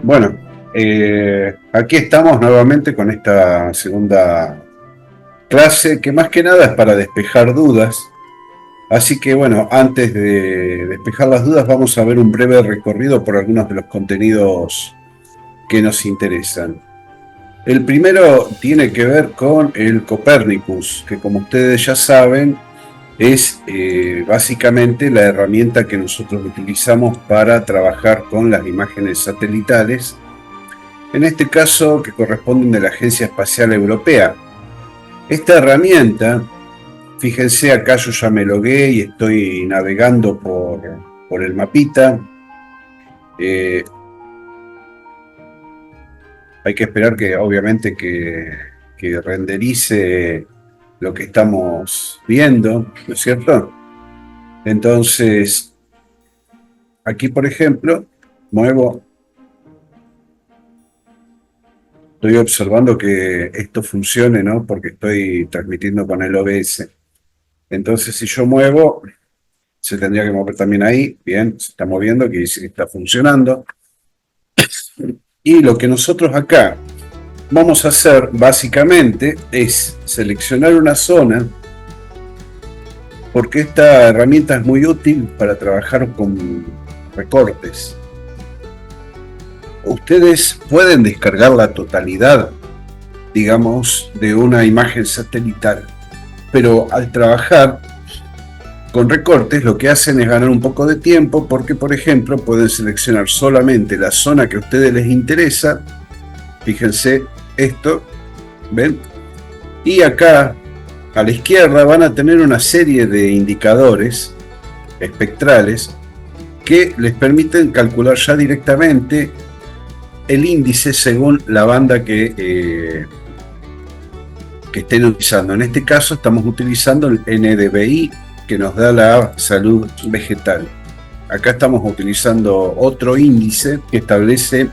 Bueno, aquí estamos nuevamente con esta segunda clase que más que nada es para despejar dudas. Así que bueno, antes de despejar las dudas vamos a ver un breve recorrido por algunos de los contenidos que nos interesan. El primero tiene que ver con el Copernicus, que como ustedes ya saben es básicamente la herramienta que nosotros utilizamos para trabajar con las imágenes satelitales, en este caso que corresponden de la Agencia Espacial Europea. Esta herramienta, fíjense acá yo ya me logué y estoy navegando por el mapita. Eh, Hay que esperar que obviamente que renderice lo que estamos viendo, ¿no es cierto? Entonces, aquí por ejemplo, muevo, estoy observando que esto funcione, ¿no? Porque estoy transmitiendo con el OBS. Entonces, si yo muevo, se tendría que mover también ahí. Bien, se está moviendo, quiere decir que está funcionando. Y lo que nosotros acá vamos a hacer básicamente es seleccionar una zona, porque esta herramienta es muy útil para trabajar con recortes. Ustedes pueden descargar la totalidad, digamos, de una imagen satelital, pero al trabajar con recortes lo que hacen es ganar un poco de tiempo, porque por ejemplo pueden seleccionar solamente la zona que a ustedes les interesa. Fíjense esto, ¿ven? Y acá a la izquierda van a tener una serie de indicadores espectrales que les permiten calcular ya directamente el índice según la banda que estén utilizando. En este caso estamos utilizando el NDVI, que nos da la salud vegetal. Acá estamos utilizando otro índice que establece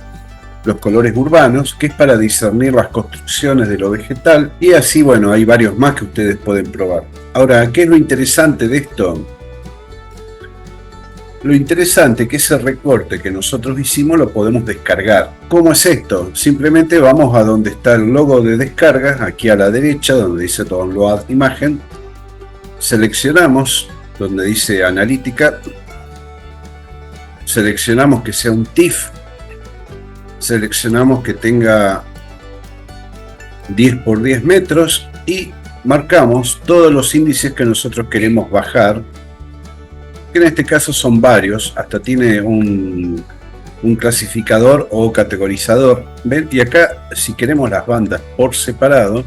los colores urbanos, que es para discernir las construcciones de lo vegetal, y así, bueno, hay varios más que ustedes pueden probar. Ahora, ¿qué es lo interesante de esto? Lo interesante es que ese recorte que nosotros hicimos lo podemos descargar. ¿Cómo es esto? Simplemente vamos a donde está el logo de descarga, aquí a la derecha, donde dice Download Imagen, seleccionamos donde dice Analítica, seleccionamos que sea un TIFF, seleccionamos que tenga 10 por 10 metros y marcamos todos los índices que nosotros queremos bajar, que en este caso son varios, hasta tiene un clasificador o categorizador. ¿Ven? Y acá, si queremos las bandas por separado,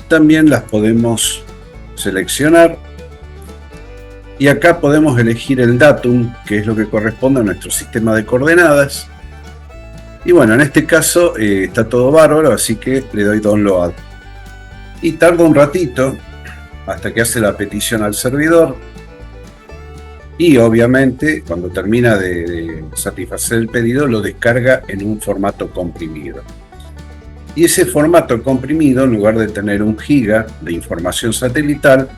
también las podemos seleccionar. Y acá podemos elegir el datum, que es lo que corresponde a nuestro sistema de coordenadas. Y bueno, en este caso está todo bárbaro, así que le doy download. Y tarda un ratito hasta que hace la petición al servidor. Y obviamente cuando termina de satisfacer el pedido lo descarga en un formato comprimido. Y ese formato comprimido, en lugar de tener 1 giga de información satelital,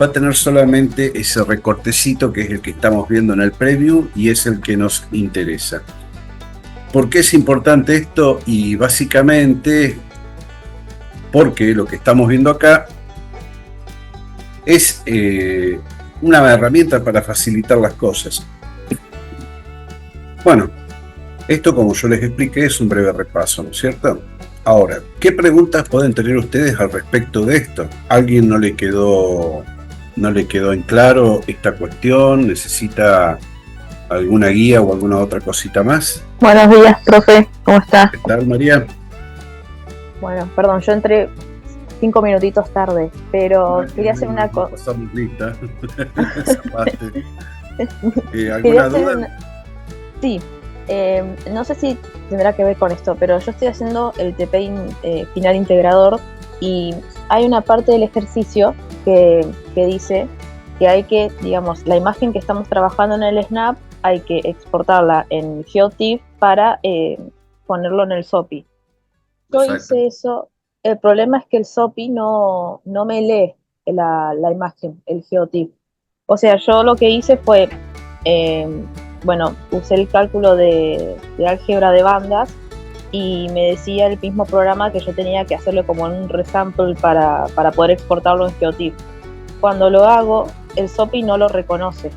va a tener solamente ese recortecito que es el que estamos viendo en el preview y es el que nos interesa. ¿Por qué es importante esto? Y básicamente porque lo que estamos viendo acá es una herramienta para facilitar las cosas. Bueno, esto, como yo les expliqué, es un breve repaso, ¿no es cierto? Ahora, ¿qué preguntas pueden tener ustedes al respecto de esto? ¿Alguien no le quedó en claro esta cuestión? ¿Necesita alguna guía o alguna otra cosita más? Buenos días, profe, ¿cómo está? ¿Qué tal, María? Bueno, perdón, yo entré 5 minutitos tarde, pero quería hacer una cosa. Pasamos lista. Esa parte. ¿Alguna duda? Sí, no sé si tendrá que ver con esto, pero yo estoy haciendo el TPIN final integrador y hay una parte del ejercicio que dice que hay que, digamos, la imagen que estamos trabajando en el Snap hay que exportarla en GeoTIFF para ponerlo en el SOPI. Yo hice eso. El problema es que el SOPI no me lee la imagen, el GeoTIFF. O sea, yo lo que hice fue bueno, usé el cálculo de álgebra de bandas y me decía el mismo programa que yo tenía que hacerlo como un resample para poder exportarlo en Geotiff. Cuando lo hago, el SOPI no lo reconoce.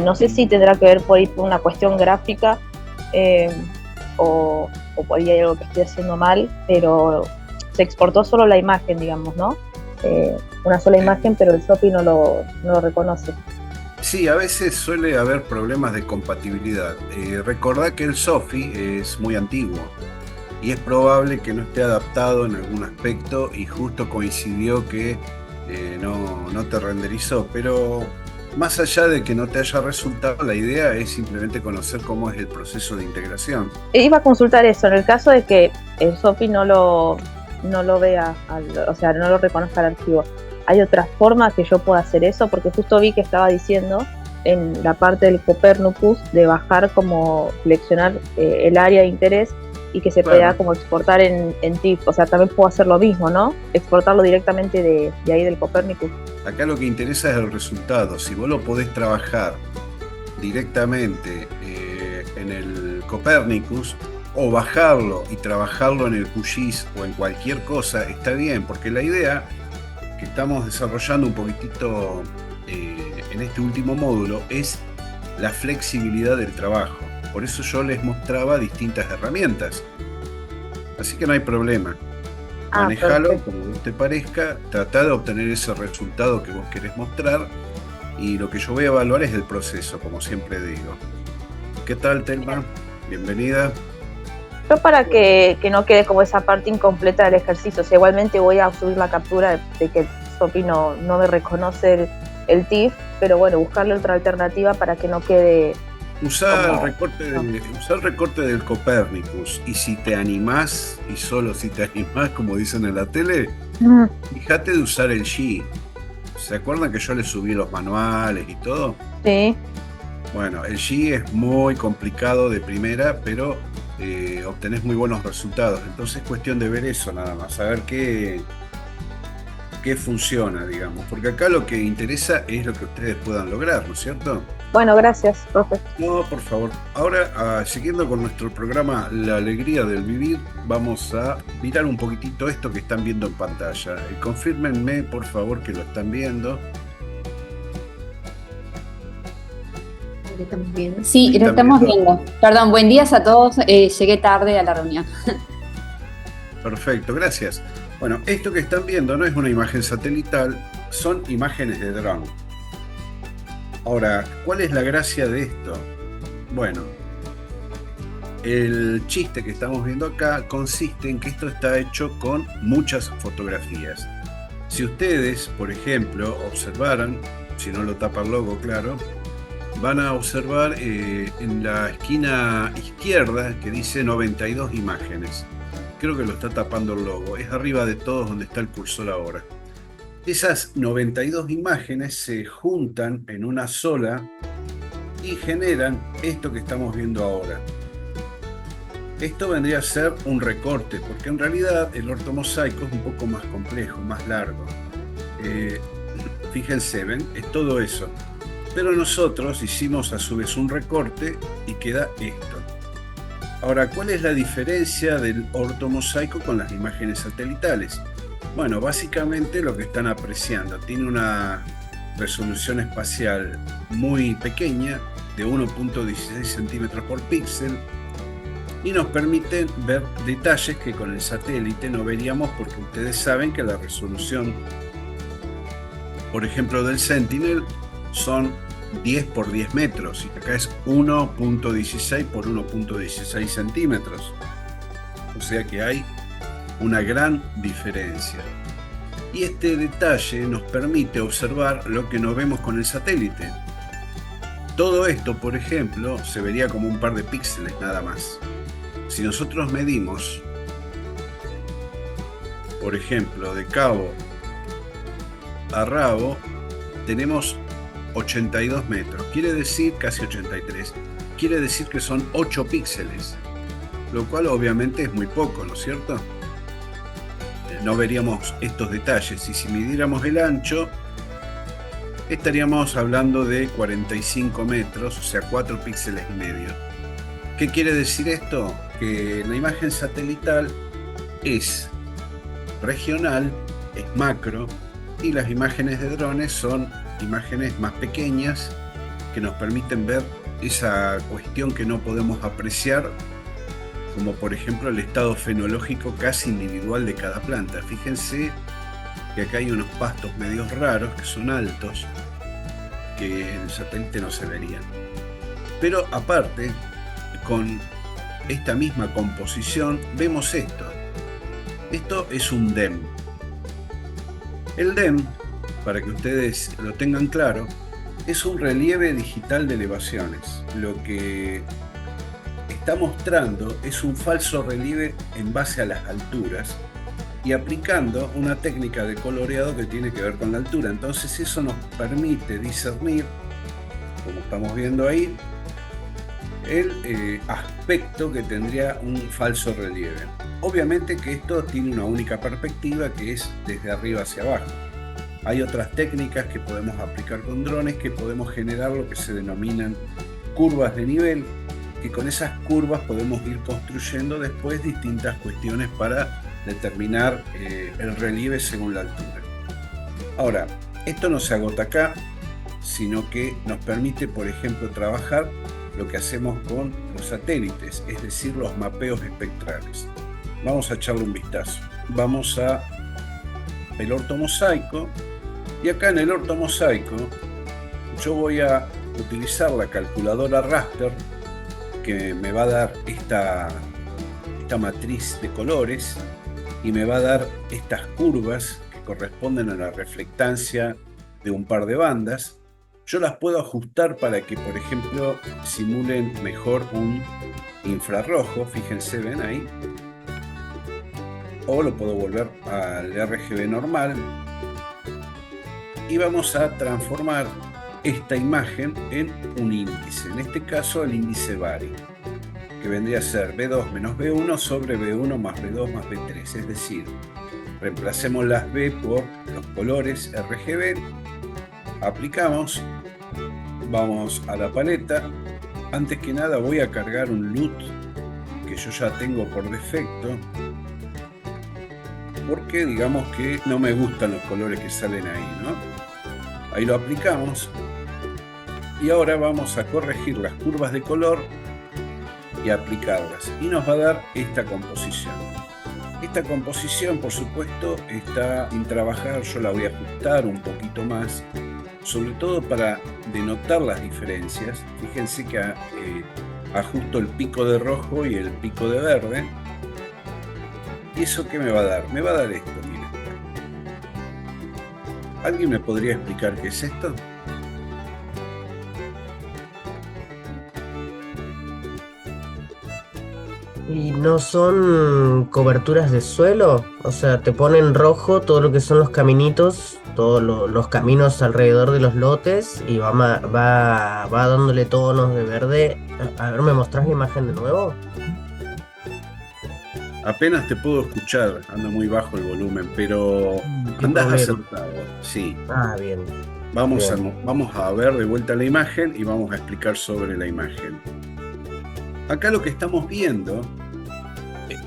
No sé si tendrá que ver por ahí por una cuestión gráfica o por ahí hay algo que estoy haciendo mal, pero se exportó solo la imagen, digamos, ¿no? Una sola imagen, pero el SOPI no lo reconoce. Sí, a veces suele haber problemas de compatibilidad. Recordá que el SOFI es muy antiguo y es probable que no esté adaptado en algún aspecto y justo coincidió que no te renderizó, pero más allá de que no te haya resultado, la idea es simplemente conocer cómo es el proceso de integración. Iba a consultar eso, en el caso de que el SOPI no lo vea, o sea, no lo reconozca el archivo. ¿Hay otra forma que yo pueda hacer eso? Porque justo vi que estaba diciendo en la parte del Copernicus de bajar como seleccionar el área de interés y que se pueda como exportar en TIFF. O sea, también puedo hacer lo mismo, ¿no? Exportarlo directamente de ahí del Copernicus. Acá lo que interesa es el resultado. Si vos lo podés trabajar directamente en el Copernicus o bajarlo y trabajarlo en el QGIS o en cualquier cosa, está bien, porque la idea que estamos desarrollando un poquitito en este último módulo es la flexibilidad del trabajo. Por eso yo les mostraba distintas herramientas. Así que no hay problema. Manejalo como te parezca, trata de obtener ese resultado que vos querés mostrar y lo que yo voy a evaluar es el proceso, como siempre digo. ¿Qué tal, Telma? Bienvenida. Yo para que no quede como esa parte incompleta del ejercicio, o sea, igualmente voy a subir la captura de que el SOPI no me reconoce el TIFF, pero bueno, buscarle otra alternativa para que no quede... Usar el recorte del Copernicus y si te animás, y solo si te animás, como dicen en la tele, fíjate de usar el G. ¿Se acuerdan que yo les subí los manuales y todo? Sí. Bueno, el G es muy complicado de primera, pero obtenés muy buenos resultados. Entonces es cuestión de ver eso nada más, saber qué funciona, digamos. Porque acá lo que interesa es lo que ustedes puedan lograr, ¿no es cierto? Bueno, gracias, profe. No, por favor. Ahora, siguiendo con nuestro programa La Alegría del Vivir, vamos a mirar un poquitito esto que están viendo en pantalla. Confírmenme, por favor, que lo están viendo. ¿Lo estamos viendo? Sí, lo estamos viendo. Perdón, buen día a todos. Llegué tarde a la reunión. Perfecto, gracias. Bueno, esto que están viendo no es una imagen satelital, son imágenes de dron. Ahora, ¿cuál es la gracia de esto? Bueno, el chiste que estamos viendo acá consiste en que esto está hecho con muchas fotografías. Si ustedes, por ejemplo, observaran, si no lo tapa el logo, claro, van a observar en la esquina izquierda que dice 92 imágenes. Creo que lo está tapando el logo, es arriba de todos donde está el cursor ahora. Esas 92 imágenes se juntan en una sola y generan esto que estamos viendo ahora. Esto vendría a ser un recorte, porque en realidad el ortomosaico es un poco más complejo, más largo. Fíjense, ¿ven? Es todo eso. Pero nosotros hicimos a su vez un recorte y queda esto. Ahora, ¿cuál es la diferencia del ortomosaico con las imágenes satelitales? Bueno, básicamente lo que están apreciando, tiene una resolución espacial muy pequeña, de 1.16 centímetros por píxel, y nos permite ver detalles que con el satélite no veríamos, porque ustedes saben que la resolución, por ejemplo, del Sentinel son 10 por 10 metros, y acá es 1.16 por 1.16 centímetros. O sea que hay una gran diferencia. Y este detalle nos permite observar lo que no vemos con el satélite. Todo esto, por ejemplo, se vería como un par de píxeles nada más. Si nosotros medimos, por ejemplo, de cabo a rabo, tenemos 82 metros. Quiere decir, casi 83. Quiere decir que son 8 píxeles. Lo cual obviamente es muy poco, ¿no es cierto? No veríamos estos detalles. Y si midiéramos el ancho, estaríamos hablando de 45 metros, o sea 4 píxeles y medio. ¿Qué quiere decir esto? Que la imagen satelital es regional, es macro, y las imágenes de drones son imágenes más pequeñas que nos permiten ver esa cuestión que no podemos apreciar, como por ejemplo el estado fenológico casi individual de cada planta. Fíjense que acá hay unos pastos medios raros que son altos, que en el satélite no se verían. Pero aparte, con esta misma composición vemos esto. Esto es un DEM. El DEM, para que ustedes lo tengan claro, es un relieve digital de elevaciones. Lo que está mostrando es un falso relieve en base a las alturas y aplicando una técnica de coloreado que tiene que ver con la altura. Entonces eso nos permite discernir, como estamos viendo ahí, el aspecto que tendría un falso relieve. Obviamente que esto tiene una única perspectiva, que es desde arriba hacia abajo. Hay otras técnicas que podemos aplicar con drones, que podemos generar lo que se denominan curvas de nivel, que con esas curvas podemos ir construyendo después distintas cuestiones para determinar el relieve según la altura. Ahora, esto no se agota acá, sino que nos permite, por ejemplo, trabajar lo que hacemos con los satélites, es decir, los mapeos espectrales. Vamos a echarle un vistazo. Vamos a el ortomosaico, y acá en el ortomosaico yo voy a utilizar la calculadora raster, que me va a dar esta matriz de colores y me va a dar estas curvas que corresponden a la reflectancia de un par de bandas. Yo las puedo ajustar para que, por ejemplo, simulen mejor un infrarrojo, fíjense, ven ahí. O lo puedo volver al RGB normal. Y vamos a transformar esta imagen en un índice. En este caso, el índice Vari, que vendría a ser B2 menos B1 sobre B1 más B2 más B3. Es decir, reemplacemos las B por los colores RGB. Aplicamos, vamos a la paleta. Antes que nada voy a cargar un LUT que yo ya tengo por defecto, porque digamos que no me gustan los colores que salen ahí, ¿no? Ahí lo aplicamos y ahora vamos a corregir las curvas de color y aplicarlas, y nos va a dar esta composición. Esta composición, por supuesto, está sin trabajar. Yo la voy a ajustar un poquito más, sobre todo para denotar las diferencias. Fíjense que ajusto el pico de rojo y el pico de verde. ¿Y eso qué me va a dar? Me va a dar esto, miren. ¿Alguien me podría explicar qué es esto? ¿Y no son coberturas de suelo? O sea, te ponen rojo todo lo que son los caminitos, todos los caminos alrededor de los lotes, y va dándole tonos de verde. A ver, ¿me mostrás la imagen de nuevo? Apenas te puedo escuchar, anda muy bajo el volumen, pero andás acertado. Sí. Ah, bien. Vamos a ver de vuelta la imagen y vamos a explicar sobre la imagen. Acá lo que estamos viendo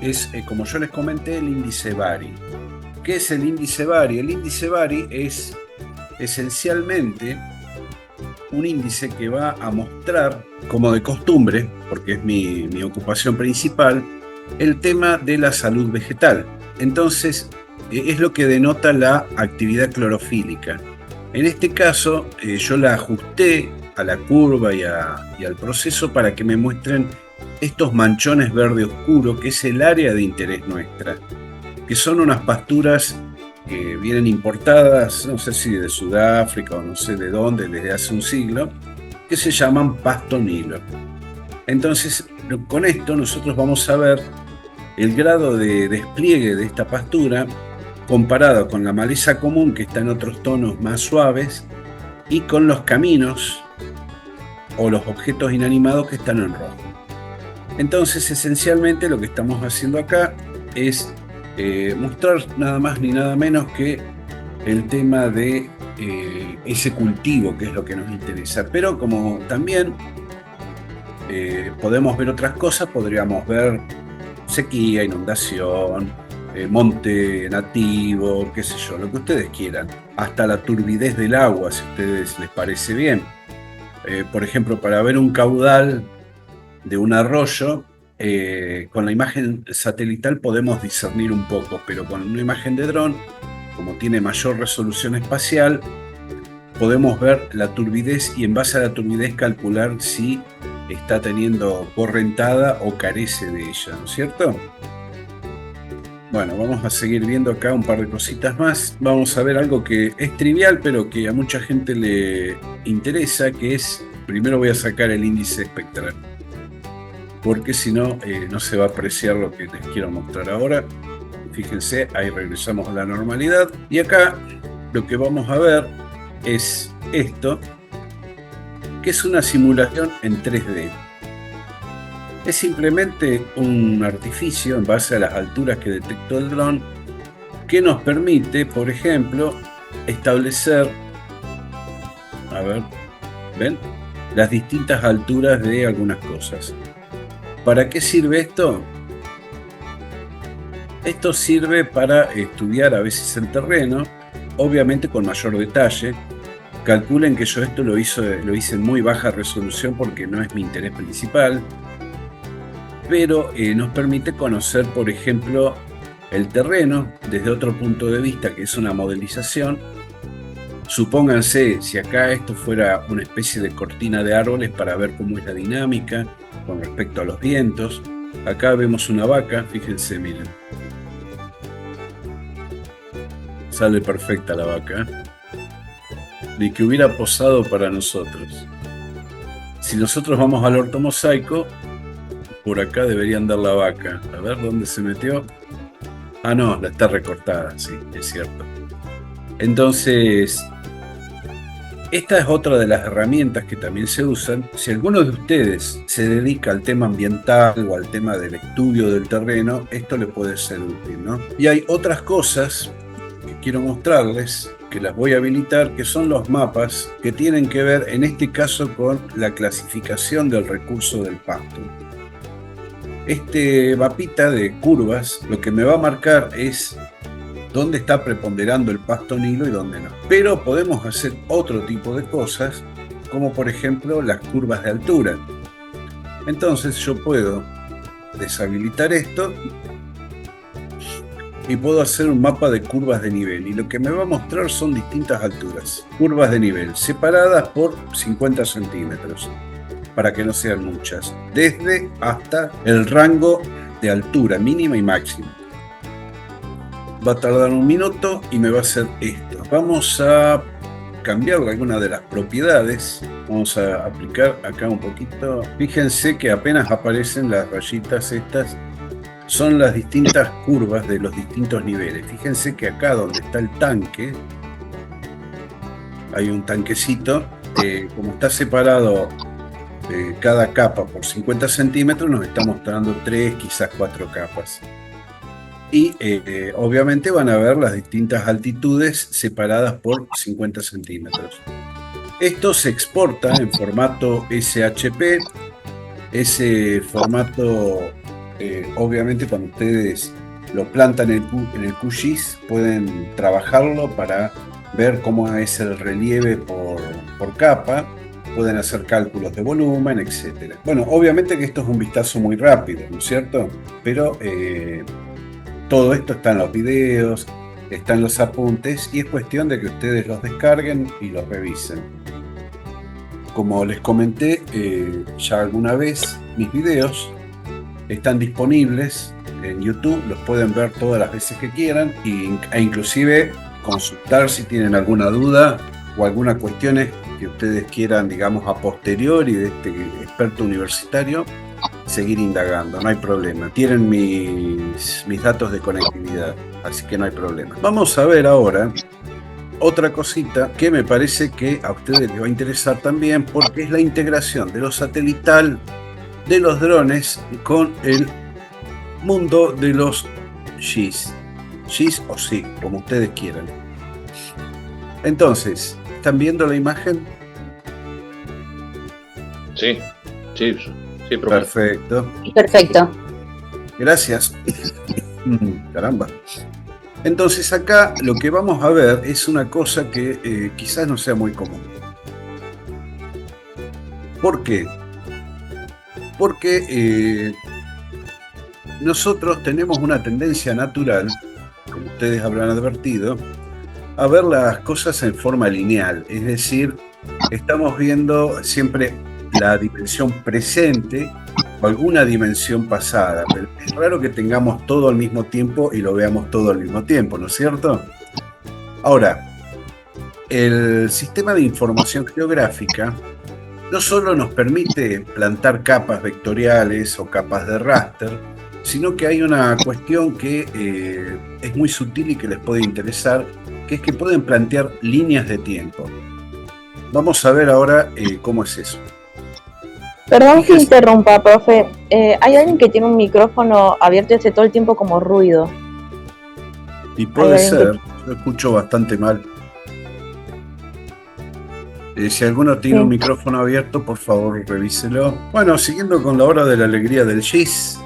es, como yo les comenté, el índice Vari. ¿Qué es el índice Vari? El índice Vari es esencialmente un índice que va a mostrar, como de costumbre, porque es mi ocupación principal, el tema de la salud vegetal. Entonces, es lo que denota la actividad clorofílica. En este caso, yo la ajusté a la curva y al proceso para que me muestren estos manchones verde oscuro, que es el área de interés nuestra, que son unas pasturas que vienen importadas, no sé si de Sudáfrica o no sé de dónde, desde hace un siglo, que se llaman pasto nilo. Entonces, con esto nosotros vamos a ver el grado de despliegue de esta pastura comparado con la maleza común, que está en otros tonos más suaves, y con los caminos o los objetos inanimados que están en rojo. Entonces, esencialmente lo que estamos haciendo acá es mostrar nada más ni nada menos que el tema de ese cultivo que es lo que nos interesa. Pero como también podemos ver otras cosas, podríamos ver sequía, inundación, monte nativo, qué sé yo, lo que ustedes quieran. Hasta la turbidez del agua, si a ustedes les parece bien. Por ejemplo, para ver un caudal de un arroyo, con la imagen satelital podemos discernir un poco, pero con una imagen de dron, como tiene mayor resolución espacial, podemos ver la turbidez y en base a la turbidez calcular si está teniendo correntada o carece de ella, ¿no es cierto? Bueno, vamos a seguir viendo acá un par de cositas más. Vamos a ver algo que es trivial, pero que a mucha gente le interesa, que es, primero voy a sacar el índice espectral, porque si no, no se va a apreciar lo que les quiero mostrar ahora. Fíjense, ahí regresamos a la normalidad. Y acá lo que vamos a ver es esto, que es una simulación en 3D. Es simplemente un artificio en base a las alturas que detectó el dron, que nos permite, por ejemplo, establecer, a ver, ¿ven? Las distintas alturas de algunas cosas. ¿Para qué sirve esto? Esto sirve para estudiar a veces el terreno, obviamente con mayor detalle. Calculen que yo esto lo hice en muy baja resolución porque no es mi interés principal, pero nos permite conocer, por ejemplo, el terreno desde otro punto de vista, que es una modelización. Supónganse, si acá esto fuera una especie de cortina de árboles para ver cómo es la dinámica con respecto a los vientos. Acá vemos una vaca, fíjense, miren. Sale perfecta la vaca. Ni que hubiera posado para nosotros. Si nosotros vamos al ortomosaico, por acá debería andar la vaca. A ver dónde se metió. Ah, no, la está recortada, sí, es cierto. Entonces, esta es otra de las herramientas que también se usan. Si alguno de ustedes se dedica al tema ambiental o al tema del estudio del terreno, esto le puede ser útil, ¿no? Y hay otras cosas que quiero mostrarles, que las voy a habilitar, que son los mapas que tienen que ver, en este caso, con la clasificación del recurso del pasto. Este mapita de curvas lo que me va a marcar es dónde está preponderando el pasto nilo y dónde no. Pero podemos hacer otro tipo de cosas, como por ejemplo las curvas de altura. Entonces yo puedo deshabilitar esto y puedo hacer un mapa de curvas de nivel, y lo que me va a mostrar son distintas alturas, curvas de nivel separadas por 50 centímetros, para que no sean muchas, desde hasta el rango de altura mínima y máxima. Va a tardar un minuto y me va a hacer esto. Vamos a cambiar alguna de las propiedades. Vamos a aplicar acá un poquito. Fíjense que apenas aparecen las rayitas estas, son las distintas curvas de los distintos niveles. Fíjense que acá donde está el tanque, hay un tanquecito, como está separado cada capa por 50 centímetros, nos está mostrando 3, quizás 4 capas. Y obviamente van a ver las distintas altitudes separadas por 50 centímetros. Esto se exporta en formato SHP. Ese formato, obviamente, cuando ustedes lo plantan en el QGIS, pueden trabajarlo para ver cómo es el relieve por capa. Pueden hacer cálculos de volumen, etc. Bueno, obviamente que esto es un vistazo muy rápido, ¿no es cierto? Pero todo esto está en los videos, está en los apuntes, y es cuestión de que ustedes los descarguen y los revisen. Como les comenté ya alguna vez, mis videos están disponibles en YouTube, los pueden ver todas las veces que quieran, e inclusive consultar si tienen alguna duda o alguna cuestión que ustedes quieran, digamos, a posteriori de este experto universitario, seguir indagando, no hay problema. Tienen mis datos de conectividad, así que no hay problema. Vamos a ver ahora otra cosita que me parece que a ustedes les va a interesar también, porque es la integración de lo satelital, de los drones, con el mundo de los GIS. GIS o SIG, como ustedes quieran. Entonces, ¿están viendo la imagen? Sí, profe. Perfecto. Perfecto. Gracias. Caramba. Entonces acá lo que vamos a ver es una cosa que quizás no sea muy común. ¿Por qué? Porque nosotros tenemos una tendencia natural, como ustedes habrán advertido, a ver las cosas en forma lineal. Es decir, estamos viendo siempre la dimensión presente o alguna dimensión pasada, pero es raro que tengamos todo al mismo tiempo y lo veamos todo al mismo tiempo, ¿no es cierto? Ahora, el sistema de información geográfica no solo nos permite plantar capas vectoriales o capas de raster, sino que hay una cuestión que es muy sutil y que les puede interesar, que es que pueden plantear líneas de tiempo. Vamos a ver ahora cómo es eso. Perdón que interrumpa, profe. Hay alguien que tiene un micrófono abierto y hace todo el tiempo como ruido. Y puede ser, yo escucho bastante mal. Si alguno tiene un micrófono abierto, por favor revíselo. Bueno, siguiendo con la hora de la alegría del GIS,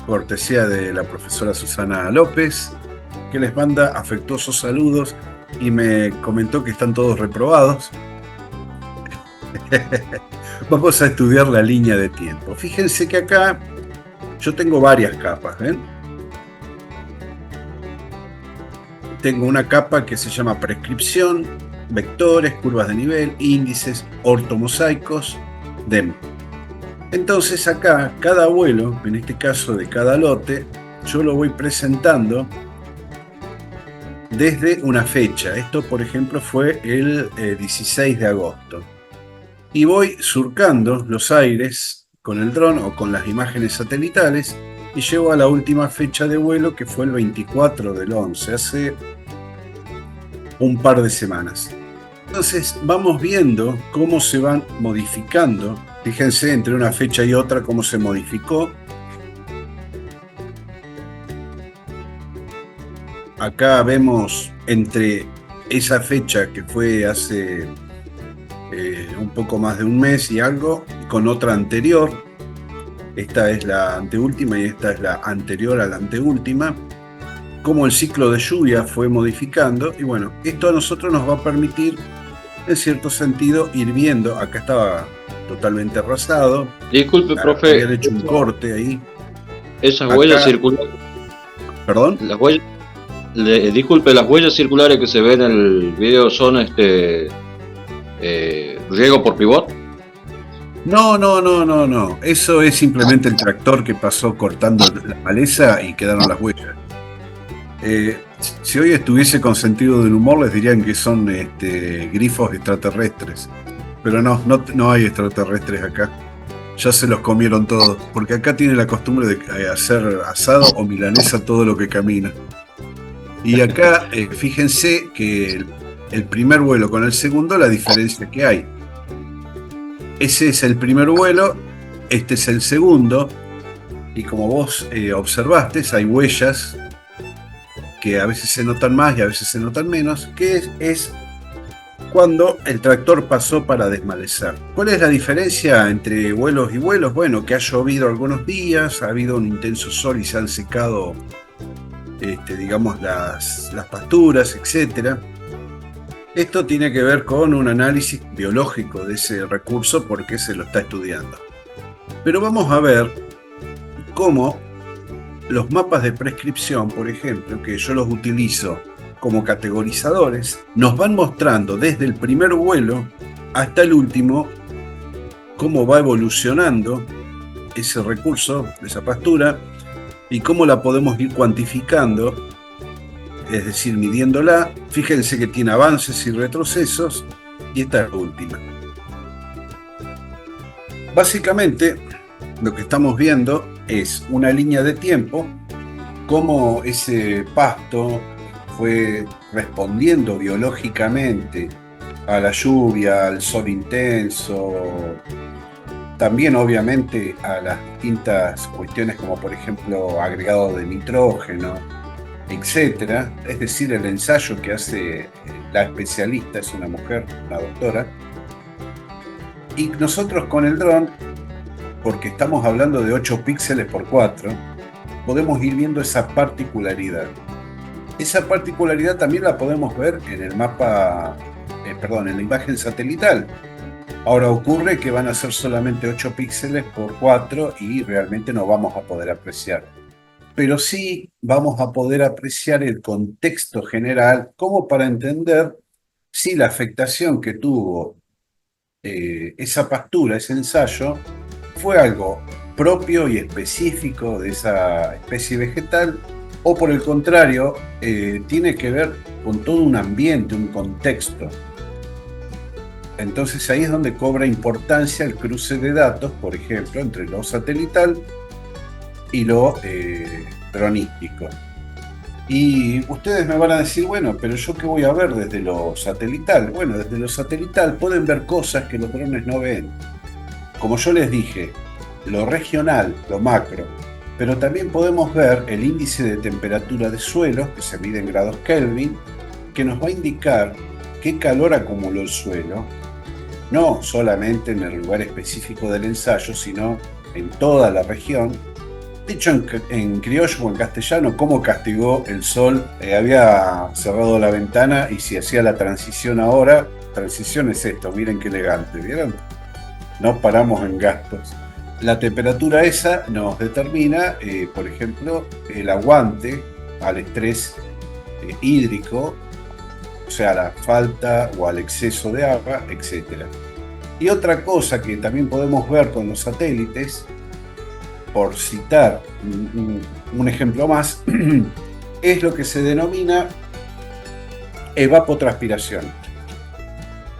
cortesía de la profesora Susana López, que les manda afectuosos saludos y me comentó que están todos reprobados. Vamos a estudiar la línea de tiempo. Fíjense que acá yo tengo varias capas, ¿ven? Tengo una capa que se llama prescripción, vectores, curvas de nivel, índices, ortomosaicos, DEM. Entonces acá, cada vuelo, en este caso de cada lote, yo lo voy presentando desde una fecha. Esto, por ejemplo, fue el 16 de agosto. Y voy surcando los aires con el dron o con las imágenes satelitales y llego a la última fecha de vuelo, que fue el 24 del 11, hace un par de semanas. Entonces vamos viendo cómo se van modificando. Fíjense, entre una fecha y otra, cómo se modificó. Acá vemos entre esa fecha que fue hace un poco más de un mes y algo, con otra anterior. Esta es la anteúltima y esta es la anterior a la anteúltima. Cómo el ciclo de lluvia fue modificando. Y bueno, esto a nosotros nos va a permitir, en cierto sentido, ir viendo. Acá estaba totalmente arrasado. Disculpe, profe. Habían hecho un corte ahí. Esas huellas circulares. ¿Perdón? Las huellas. Disculpe, las huellas circulares que se ven en el video son riego por pivot. No. Eso es simplemente el tractor que pasó cortando la maleza y quedaron las huellas. Si hoy estuviese con sentido del humor, les dirían que son grifos extraterrestres. Pero no hay extraterrestres acá. Ya se los comieron todos. Porque acá tienen la costumbre de hacer asado o milanesa todo lo que camina. Y acá, fíjense que el primer vuelo con el segundo, la diferencia que hay. Ese es el primer vuelo, este es el segundo. Y como vos observaste, hay huellas que a veces se notan más y a veces se notan menos, que es cuando el tractor pasó para desmalecer. ¿Cuál es la diferencia entre vuelos y vuelos? Bueno, que ha llovido algunos días, ha habido un intenso sol y se han secado, digamos, las pasturas, etc. Esto tiene que ver con un análisis biológico de ese recurso porque se lo está estudiando. Pero vamos a ver cómo los mapas de prescripción, por ejemplo, que yo los utilizo como categorizadores, nos van mostrando desde el primer vuelo hasta el último cómo va evolucionando ese recurso, esa pastura, y cómo la podemos ir cuantificando, es decir, midiéndola. Fíjense que tiene avances y retrocesos, y esta es la última. Básicamente, lo que estamos viendo es una línea de tiempo, cómo ese pasto fue respondiendo biológicamente a la lluvia, al sol intenso, también obviamente a las distintas cuestiones como por ejemplo agregado de nitrógeno, etcétera. Es decir, el ensayo que hace la especialista es una mujer, una doctora, y nosotros con el dron, porque estamos hablando de 8 píxeles por 4, podemos ir viendo esa particularidad. Esa particularidad también la podemos ver en el mapa, en la imagen satelital. Ahora ocurre que van a ser solamente 8 píxeles por 4 y realmente no vamos a poder apreciar. Pero sí vamos a poder apreciar el contexto general como para entender si la afectación que tuvo esa pastura, ese ensayo, fue algo propio y específico de esa especie vegetal, o por el contrario, tiene que ver con todo un ambiente, un contexto. Entonces ahí es donde cobra importancia el cruce de datos, por ejemplo, entre lo satelital y lo dronístico. Y ustedes me van a decir, bueno, pero ¿yo qué voy a ver desde lo satelital? Bueno, desde lo satelital pueden ver cosas que los drones no ven. Como yo les dije, lo regional, lo macro, pero también podemos ver el índice de temperatura de suelo, que se mide en grados Kelvin, que nos va a indicar qué calor acumuló el suelo, no solamente en el lugar específico del ensayo, sino en toda la región. Dicho en criollo o en castellano, cómo castigó el sol. Había cerrado la ventana y si hacía la transición ahora, transición es esto, miren qué elegante, ¿vieron? No paramos en gastos. La temperatura esa nos determina, por ejemplo, el aguante al estrés hídrico, o sea, a la falta o al exceso de agua, etc. Y otra cosa que también podemos ver con los satélites, por citar un ejemplo más, es lo que se denomina evapotranspiración.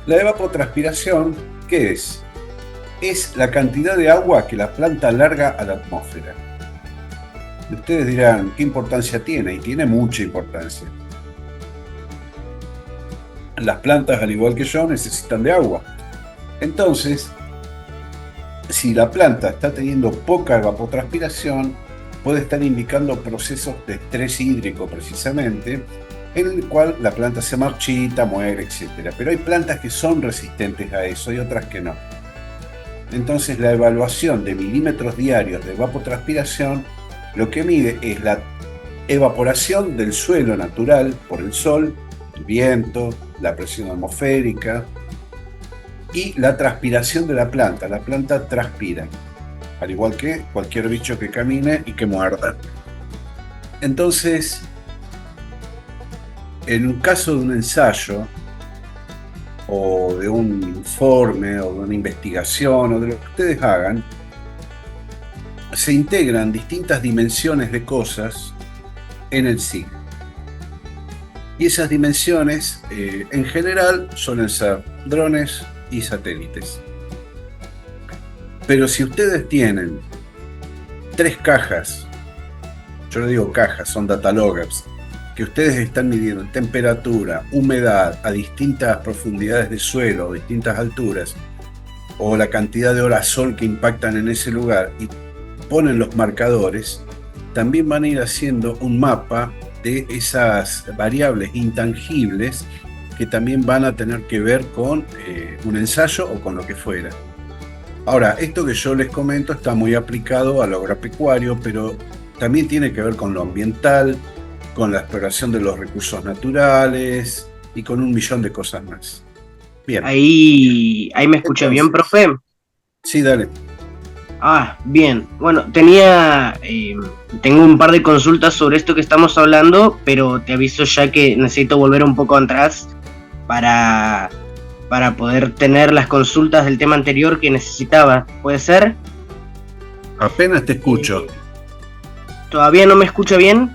La evapotranspiración, ¿qué es? Es la cantidad de agua que la planta larga a la atmósfera. Y ustedes dirán, ¿qué importancia tiene? Y tiene mucha importancia. Las plantas, al igual que yo, necesitan de agua. Entonces, si la planta está teniendo poca evapotranspiración, puede estar indicando procesos de estrés hídrico precisamente, en el cual la planta se marchita, muere, etc. Pero hay plantas que son resistentes a eso y otras que no. Entonces la evaluación de milímetros diarios de evapotranspiración lo que mide es la evaporación del suelo natural por el sol, el viento, la presión atmosférica y la transpiración de la planta. La planta transpira, al igual que cualquier bicho que camine y que muerda. Entonces, en un caso de un ensayo, o de un informe, o de una investigación, o de lo que ustedes hagan, se integran distintas dimensiones de cosas en el SIG. Y esas dimensiones, en general, suelen ser drones y satélites. Pero si ustedes tienen 3 cajas, yo le digo cajas, son data loggers, que ustedes están midiendo temperatura, humedad a distintas profundidades de suelo, distintas alturas, o la cantidad de horas sol que impactan en ese lugar, y ponen los marcadores, también van a ir haciendo un mapa de esas variables intangibles que también van a tener que ver con un ensayo o con lo que fuera. Ahora, esto que yo les comento está muy aplicado a lo agropecuario, pero también tiene que ver con lo ambiental, con la exploración de los recursos naturales y con un millón de cosas más. Bien. Ahí me escucha bien, profe. Sí, dale. Ah, bien. Bueno, tengo un par de consultas sobre esto que estamos hablando, pero te aviso ya que necesito volver un poco atrás para poder tener las consultas del tema anterior que necesitaba. ¿Puede ser? Apenas te escucho. ¿Todavía no me escucha bien?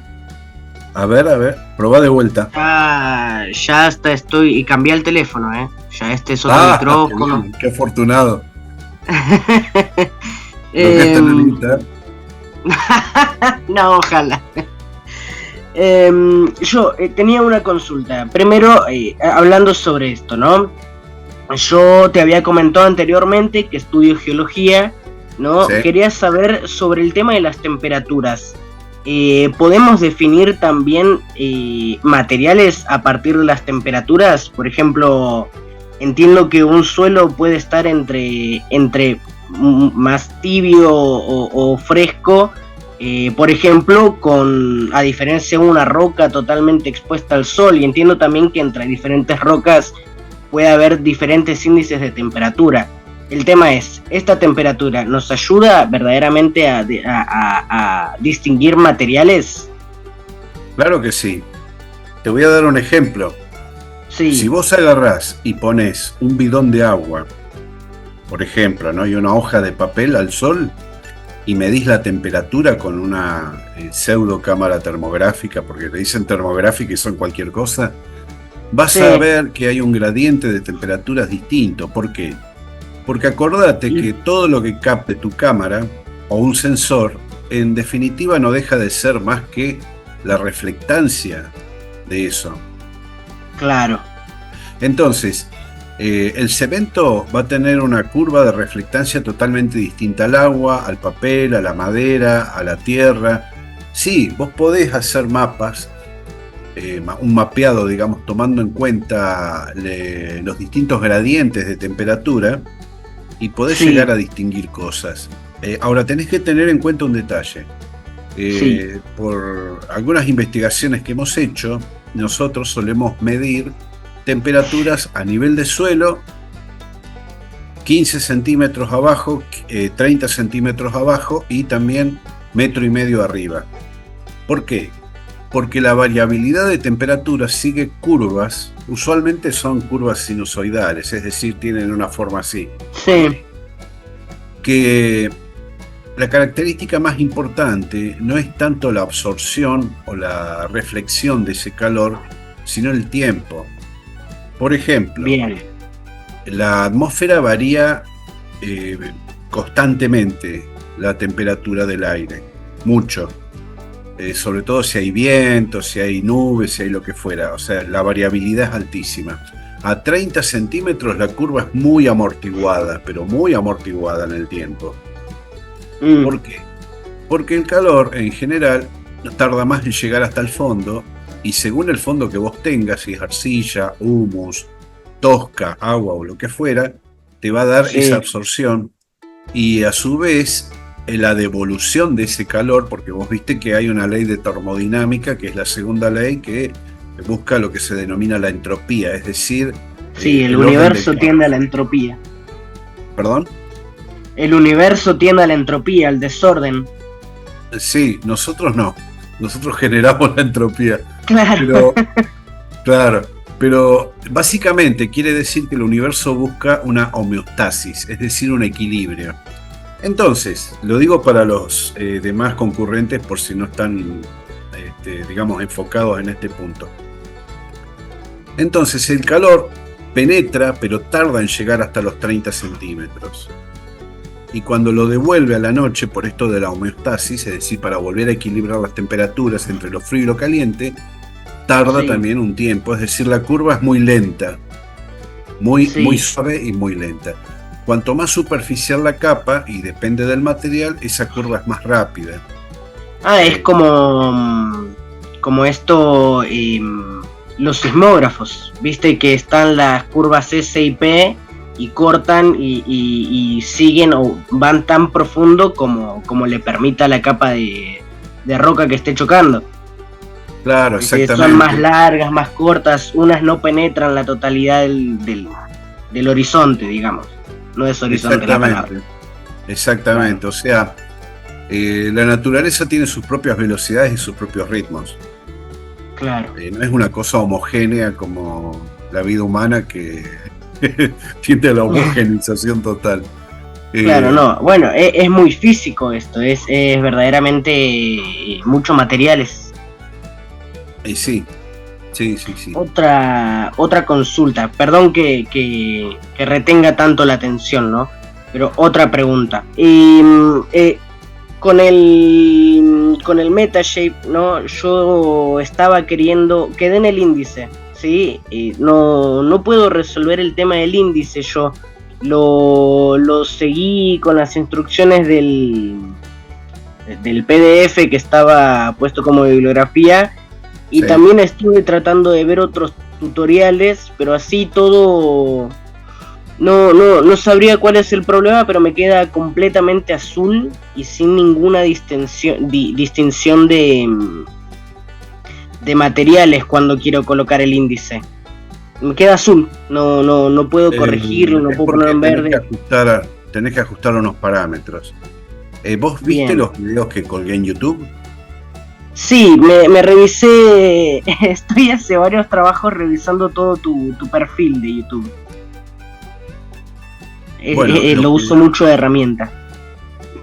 A ver, probá de vuelta. Ya hasta estoy, y cambié el teléfono, ya este es otro micrófono. Qué afortunado. No, ojalá. Yo tenía una consulta. Primero, hablando sobre esto, ¿no? Yo te había comentado anteriormente que estudio geología, ¿no? Sí. Quería saber sobre el tema de las temperaturas. podemos definir también materiales a partir de las temperaturas. Por ejemplo, entiendo que un suelo puede estar entre más tibio o fresco, por ejemplo, a diferencia de una roca totalmente expuesta al sol, y entiendo también que entre diferentes rocas puede haber diferentes índices de temperatura. El tema es, ¿esta temperatura nos ayuda verdaderamente a distinguir materiales? Claro que sí. Te voy a dar un ejemplo. Sí. Si vos agarrás y pones un bidón de agua, por ejemplo, ¿no? Y una hoja de papel al sol, y medís la temperatura con una pseudo cámara termográfica, porque le dicen termográfica y son cualquier cosa, vas a ver que hay un gradiente de temperaturas distinto. ¿Por qué? Porque acordate que todo lo que capte tu cámara o un sensor, en definitiva no deja de ser más que la reflectancia de eso. Claro. Entonces, el cemento va a tener una curva de reflectancia totalmente distinta al agua, al papel, a la madera, a la tierra. Sí, vos podés hacer mapas, un mapeado, digamos, tomando en cuenta los distintos gradientes de temperatura, y podés llegar a distinguir cosas. Ahora tenés que tener en cuenta un detalle. Por algunas investigaciones que hemos hecho, nosotros solemos medir temperaturas a nivel de suelo, 15 centímetros abajo, 30 centímetros abajo y también 1,5 metros arriba. ¿Por qué? Porque la variabilidad de temperatura sigue curvas, usualmente son curvas sinusoidales, es decir, tienen una forma así. Sí. Que la característica más importante no es tanto la absorción o la reflexión de ese calor, sino el tiempo. Por ejemplo, la atmósfera varía constantemente la temperatura del aire, mucho. Sobre todo si hay viento, si hay nubes, si hay lo que fuera. O sea, la variabilidad es altísima. A 30 centímetros la curva es muy amortiguada, pero muy amortiguada en el tiempo. ¿Por qué? Porque el calor en general no tarda más en llegar hasta el fondo, y según el fondo que vos tengas, si es arcilla, humus, tosca, agua o lo que fuera, te va a dar esa absorción, y a su vez la devolución de ese calor, porque vos viste que hay una ley de termodinámica, que es la segunda ley, que busca lo que se denomina la entropía, es decir... el universo tiende a la entropía. ¿Perdón? El universo tiende a la entropía, al desorden. Sí, nosotros no. Nosotros generamos la entropía. Claro. Pero básicamente quiere decir que el universo busca una homeostasis, es decir, un equilibrio. Entonces, lo digo para los demás concurrentes por si no están, digamos, enfocados en este punto. Entonces, el calor penetra, pero tarda en llegar hasta los 30 centímetros. Y cuando lo devuelve a la noche, por esto de la homeostasis, es decir, para volver a equilibrar las temperaturas entre lo frío y lo caliente, tarda también un tiempo. Es decir, la curva es muy lenta, muy suave y muy lenta. Cuanto más superficial la capa, y depende del material, esa curva es más rápida. Es como esto, los sismógrafos, viste que están las curvas S y P y cortan y siguen o van tan profundo como le permita la capa de roca que esté chocando. Claro, exactamente. Son más largas, más cortas, unas no penetran la totalidad del horizonte, digamos. No es horizonte la palabra. Exactamente, o sea, la naturaleza tiene sus propias velocidades y sus propios ritmos. Claro. No es una cosa homogénea como la vida humana, que tiende a la homogeneización total. Claro, no. Bueno, es muy físico esto, es verdaderamente mucho materiales. Sí. Otra consulta, perdón que retenga tanto la atención, ¿no? Pero otra pregunta. Con el Metashape, ¿no? Yo estaba quedé en el índice, ¿sí? No puedo resolver el tema del índice, yo lo seguí con las instrucciones del PDF que estaba puesto como bibliografía, y Sí. también estuve tratando de ver otros tutoriales, pero así todo no sabría cuál es el problema, pero me queda completamente azul y sin ninguna distinción de materiales cuando quiero colocar el índice. Me queda azul, no puedo corregirlo, no Es puedo porque ponerlo en verde. tenés que ajustar unos parámetros. ¿Vos viste Bien. los videos que colgué en YouTube? Sí, me revisé, estoy hace varios trabajos revisando todo tu perfil de YouTube. Bueno, Lo uso mucho de herramienta.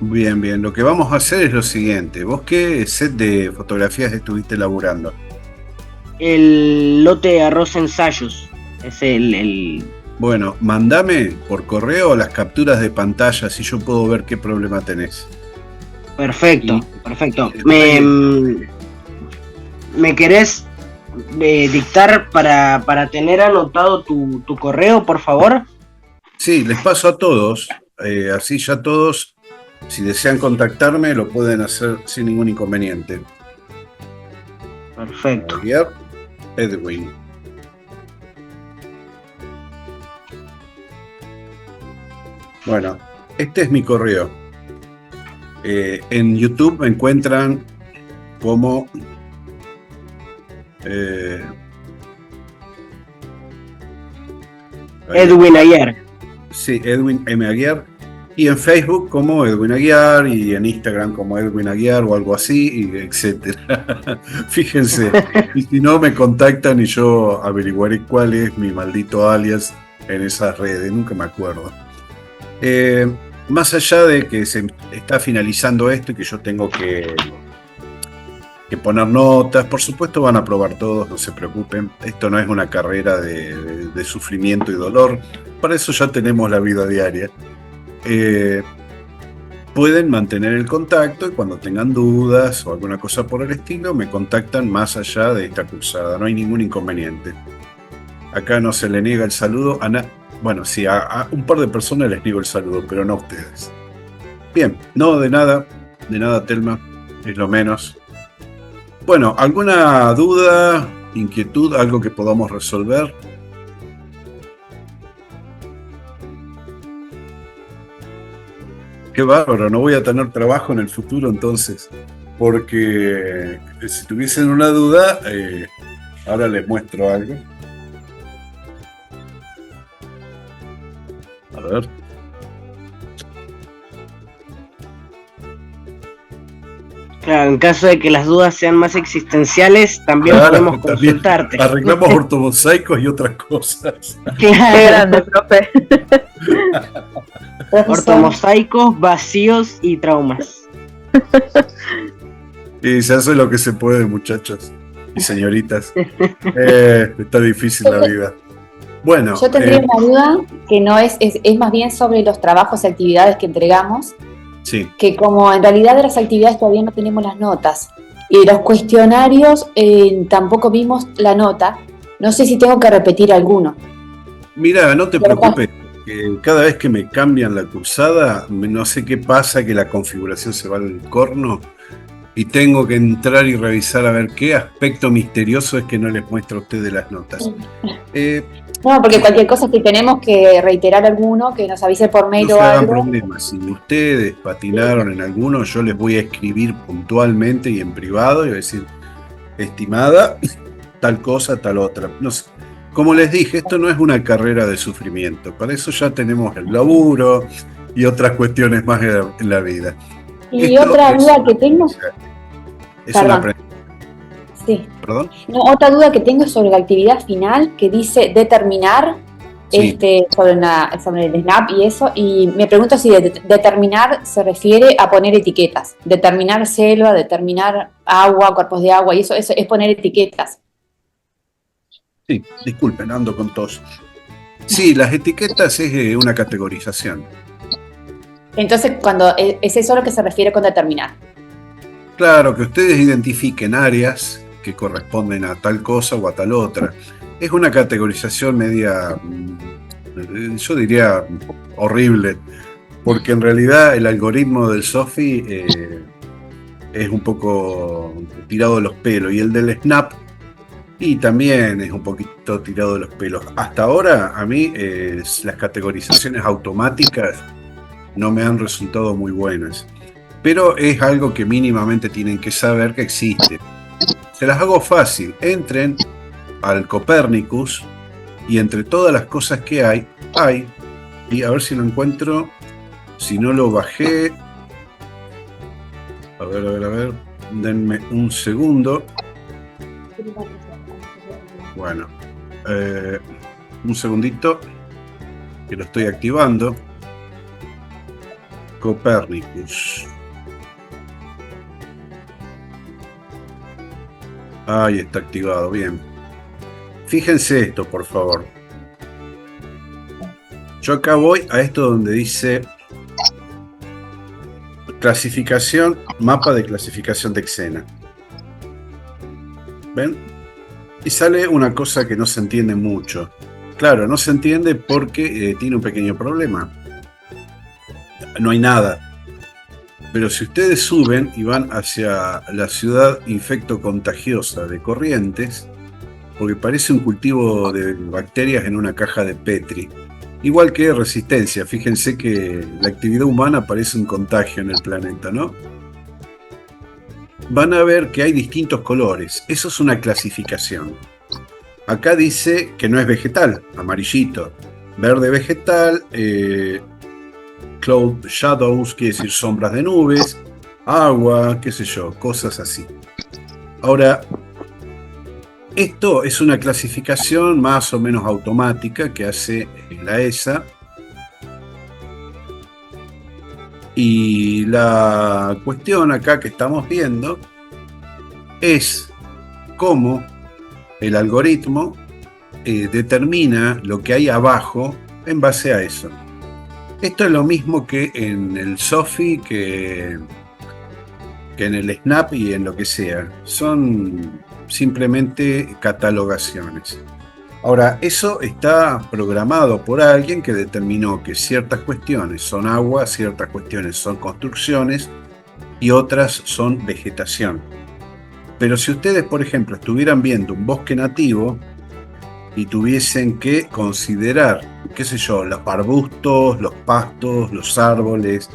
Bien, bien. Lo que vamos a hacer es lo siguiente. ¿Vos qué set de fotografías estuviste elaborando? El lote arroz ensayos es el Bueno, mandame por correo las capturas de pantalla, así yo puedo ver qué problema tenés. perfecto, Y- perfecto. y- ¿Me querés dictar para tener anotado tu correo, por favor? Sí, les paso a todos, así ya todos, si desean contactarme, lo pueden hacer sin ningún inconveniente. Perfecto. Javier Edwin. Bueno, este es mi correo. En YouTube me encuentran como Edwin Ayer. sí, Edwin M. Aguiar, y en Facebook como Edwin Aguiar, y en Instagram como Edwin Aguiar o algo así, y etcétera. Fíjense, y si no me contactan y yo averiguaré cuál es mi maldito alias en esas redes, nunca me acuerdo. Más allá de que se está finalizando esto y que yo tengo que poner notas, por supuesto van a probar todos, no se preocupen, esto no es una carrera de sufrimiento y dolor, para eso ya tenemos la vida diaria. Pueden mantener el contacto y cuando tengan dudas o alguna cosa por el estilo, me contactan más allá de esta cursada, no hay ningún inconveniente. Acá no se le niega el saludo a bueno, sí, a un par de personas les niego el saludo, pero no a ustedes. Bien, no, de nada, Telma, es lo menos. Bueno, ¿alguna duda, inquietud, algo que podamos resolver? Qué bárbaro, no voy a tener trabajo en el futuro entonces, porque si tuviesen una duda, ahora les muestro algo. A ver. Claro, en caso de que las dudas sean más existenciales, también Claro, podemos también consultarte. arreglamos ortomosaicos y otras cosas. Qué grande, profe. Ortomosaicos, vacíos y traumas. Y se hace lo que se puede, muchachos y señoritas. Está difícil la vida. Bueno, Yo tendría una duda que no es más bien sobre los trabajos y actividades que entregamos, sí. que como en realidad de las actividades todavía no tenemos las notas y los cuestionarios tampoco vimos la nota, no sé si tengo que repetir alguno. Mira, no te preocupes, que cada vez que me cambian la cursada, no sé qué pasa, que la configuración se va al corno y tengo que entrar y revisar a ver qué aspecto misterioso es que no les muestro a ustedes las notas. No, porque cualquier cosa que tenemos que reiterar alguno, que nos avise por mail No o se hagan algo. problemas, si ustedes patinaron en alguno, yo les voy a escribir puntualmente y en privado y voy a decir, estimada, tal cosa, tal otra. No sé. Como les dije, esto no es una carrera de sufrimiento, para eso ya tenemos el laburo y otras cuestiones más en la vida. Y Esto otra es duda que tengo, es Perdón. un aprendizaje. sí. ¿Perdón? No, otra duda que tengo es sobre la actividad final que dice determinar, Sí. sobre el SNAP y eso, y me pregunto si determinar se refiere a poner etiquetas, determinar selva, determinar agua, cuerpos de agua, y eso es poner etiquetas. Sí, disculpen, ando con tos. Sí, las etiquetas es una categorización. Entonces, cuando es eso lo que se refiere con determinar. Claro, que ustedes identifiquen áreas que corresponden a tal cosa o a tal otra. Es una categorización media, yo diría, horrible, porque en realidad el algoritmo del SOFI es un poco tirado de los pelos. Y el del Snap, y también es un poquito tirado de los pelos. Hasta ahora, a mí, las categorizaciones automáticas no me han resultado muy buenas. Pero es algo que mínimamente tienen que saber que existe. Se las hago fácil. Entren al Copernicus y entre todas las cosas que hay, y a ver si lo encuentro, si no lo bajé. A ver, denme un segundo. Bueno, un segundito, que lo estoy activando. Copernicus. Ahí está activado, bien. Fíjense esto, por favor. Yo acá voy a esto donde dice clasificación, mapa de clasificación de Xena. ¿Ven? Y sale una cosa que no se entiende mucho. Claro, no se entiende porque tiene un pequeño problema. No hay nada. Pero si ustedes suben y van hacia la ciudad infecto-contagiosa de Corrientes, porque parece un cultivo de bacterias en una caja de Petri. Igual que Resistencia, fíjense que la actividad humana parece un contagio en el planeta, ¿no? Van a ver que hay distintos colores. Eso es una clasificación. Acá dice que no es vegetal, amarillito. Verde vegetal, cloud shadows, quiere decir sombras de nubes, agua, qué sé yo, cosas así. Ahora, esto es una clasificación más o menos automática que hace la ESA. Y la cuestión acá que estamos viendo es cómo el algoritmo determina lo que hay abajo en base a eso. Esto es lo mismo que en el SOFI, que en el Snap y en lo que sea. Son simplemente catalogaciones. Ahora, eso está programado por alguien que determinó que ciertas cuestiones son agua, ciertas cuestiones son construcciones y otras son vegetación. Pero si ustedes, por ejemplo, estuvieran viendo un bosque nativo y tuviesen que considerar, qué sé yo, los arbustos, los pastos, los árboles,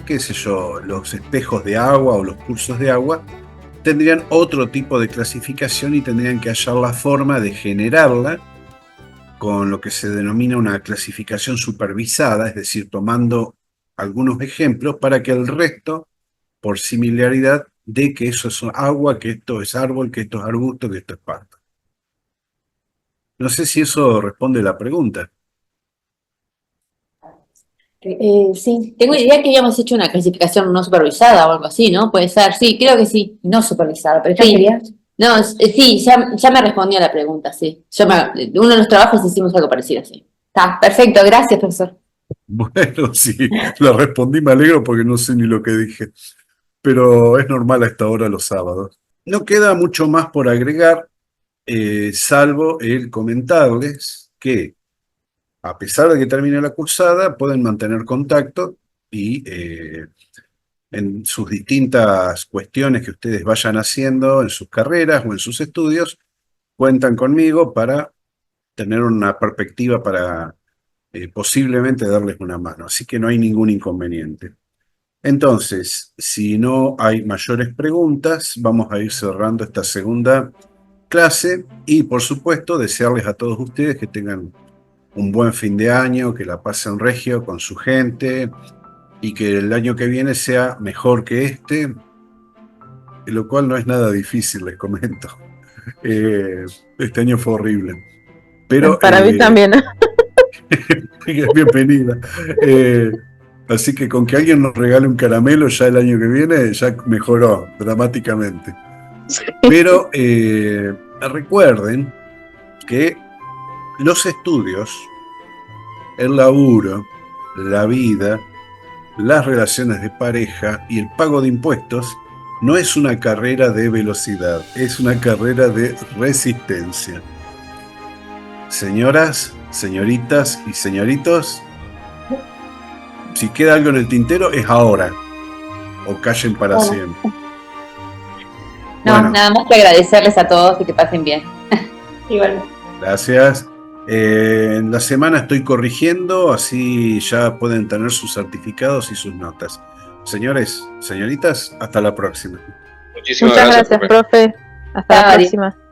qué sé yo, los espejos de agua o los cursos de agua, tendrían otro tipo de clasificación y tendrían que hallar la forma de generarla con lo que se denomina una clasificación supervisada, es decir, tomando algunos ejemplos para que el resto, por similaridad, dé que eso es agua, que esto es árbol, que esto es arbusto, que esto es pasto. No sé si eso responde a la pregunta. Sí, tengo idea que habíamos hecho una clasificación no supervisada o algo así, ¿no? Puede ser, sí, creo que sí. No supervisado, pero Sí. sería. No, sí, ya me respondió a la pregunta, sí. Uno de los trabajos hicimos algo parecido, sí. Está, perfecto, gracias, profesor. Bueno, sí, la respondí, me alegro porque no sé ni lo que dije. Pero es normal a esta hora los sábados. No queda mucho más por agregar, salvo el comentarles que, a pesar de que termine la cursada, pueden mantener contacto y en sus distintas cuestiones que ustedes vayan haciendo en sus carreras o en sus estudios, cuentan conmigo para tener una perspectiva para posiblemente darles una mano. Así que no hay ningún inconveniente. Entonces, si no hay mayores preguntas, vamos a ir cerrando esta segunda clase y, por supuesto, desearles a todos ustedes que tengan un buen fin de año, que la pasen regio con su gente y que el año que viene sea mejor que este, lo cual no es nada difícil, les comento. Este año fue horrible. Pero, Para mí también. bienvenida. Así que con que alguien nos regale un caramelo ya el año que viene, ya mejoró dramáticamente. Pero recuerden que los estudios, el laburo, la vida, las relaciones de pareja y el pago de impuestos no es una carrera de velocidad, es una carrera de resistencia. Señoras, señoritas y señoritos, si queda algo en el tintero es ahora, o callen para siempre. No, Bueno. nada más que agradecerles a todos y que pasen bien. Igual. Gracias. En la semana estoy corrigiendo, así ya pueden tener sus certificados y sus notas. Señores, señoritas, hasta la próxima. Muchísimas Muchas gracias, gracias, profe. profe. Hasta la Chao, próxima.